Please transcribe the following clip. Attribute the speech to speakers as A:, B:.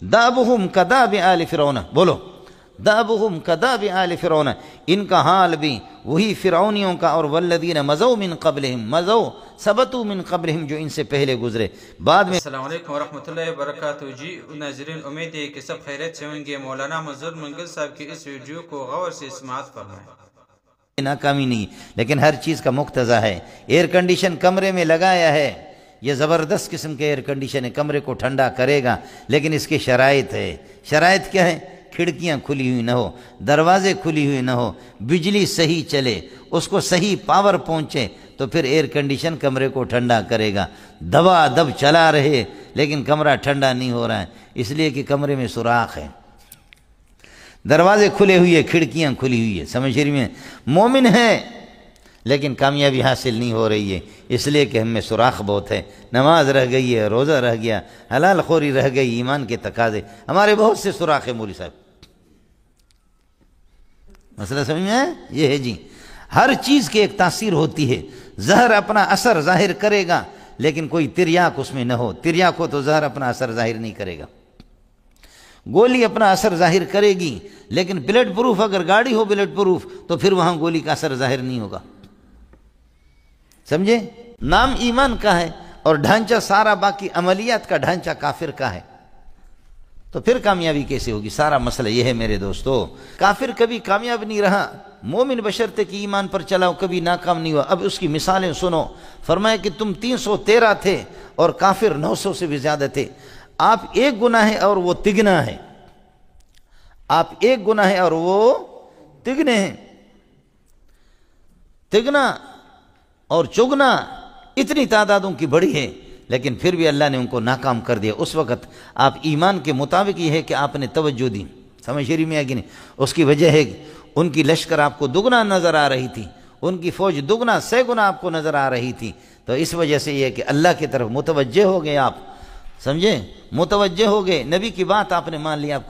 A: دابہم کداب آل فرعون، بولو دابہم کداب آل فرعون، ان کا حال بھی وہی فرعونیوں کا، اور والذین مضوا من قبلہم، مضوا ثبتوا من قبلہم، جو ان سے پہلے گزرے بعد میں۔
B: السلام علیکم ورحمۃ اللہ وبرکاتہ۔ جی ناظرین، امید ہے کہ سب خیریت سے ہوں گے۔ مولانا منظور منگل صاحب کی اس ویڈیو کو غور سے سماعت فرمائیں۔
A: ناکامی نہیں، لیکن ہر چیز کا مقتضا ہے۔ ایئر کنڈیشن کمرے میں لگایا ہے، یہ زبردست قسم کے ایئر کنڈیشن ہے، کمرے کو ٹھنڈا کرے گا، لیکن اس کی شرائط ہے۔ شرائط کیا ہے؟ کھڑکیاں کھلی ہوئی نہ ہو، دروازے کھلی ہوئی نہ ہو، بجلی صحیح چلے، اس کو صحیح پاور پہنچے، تو پھر ایئر کنڈیشن کمرے کو ٹھنڈا کرے گا۔ دبا دب چلا رہے لیکن کمرہ ٹھنڈا نہیں ہو رہا ہے، اس لیے کہ کمرے میں سوراخ ہے، دروازے کھلے ہوئے، کھڑکیاں کھلی ہوئی ہے۔ سمجھ رہی میں؟ مومن ہے لیکن کامیابی حاصل نہیں ہو رہی ہے، اس لیے کہ ہم میں سوراخ بہت ہے، نماز رہ گئی ہے، روزہ رہ گیا، حلال خوری رہ گئی، ایمان کے تقاضے، ہمارے بہت سے سوراخ ہیں مولوی صاحب۔ مسئلہ سمجھ میں ہے؟ یہ ہے جی، ہر چیز کی ایک تاثیر ہوتی ہے۔ زہر اپنا اثر ظاہر کرے گا لیکن کوئی تریاک اس میں نہ ہو، تریاک ہو تو زہر اپنا اثر ظاہر نہیں کرے گا۔ گولی اپنا اثر ظاہر کرے گی لیکن بلٹ پروف اگر گاڑی ہو، بلٹ پروف، تو پھر وہاں گولی کا اثر ظاہر نہیں ہوگا۔ سمجھے؟ نام ایمان کا ہے اور ڈھانچہ سارا باقی عملیات کا ڈھانچہ کافر کا ہے، تو پھر کامیابی کیسے ہوگی؟ سارا مسئلہ یہ ہے میرے دوستو۔ کافر کبھی کامیاب نہیں رہا، مومن بشرطے کہ ایمان پر چلاؤ کبھی ناکام نہیں ہوا۔ اب اس کی مثالیں سنو۔ فرمایا کہ تم 313 تھے اور کافر 900 سے بھی زیادہ تھے، آپ ایک گناہ ہے اور وہ تگنا ہے، آپ ایک گناہ ہے اور وہ تگنے ہیں۔ تگنا اور چگنا اتنی تعدادوں کی بڑی ہے، لیکن پھر بھی اللہ نے ان کو ناکام کر دیا۔ اس وقت آپ ایمان کے مطابق یہ ہے کہ آپ نے توجہ دی، سمجھ رہی میں ہے کہ نہیں؟ اس کی وجہ ہے کہ ان کی لشکر آپ کو دگنا نظر آ رہی تھی، ان کی فوج دگنا سے گنا آپ کو نظر آ رہی تھی، تو اس وجہ سے یہ ہے کہ اللہ کی طرف متوجہ ہو گئے آپ، سمجھے؟ متوجہ ہو گئے، نبی کی بات آپ نے مان لی، آپ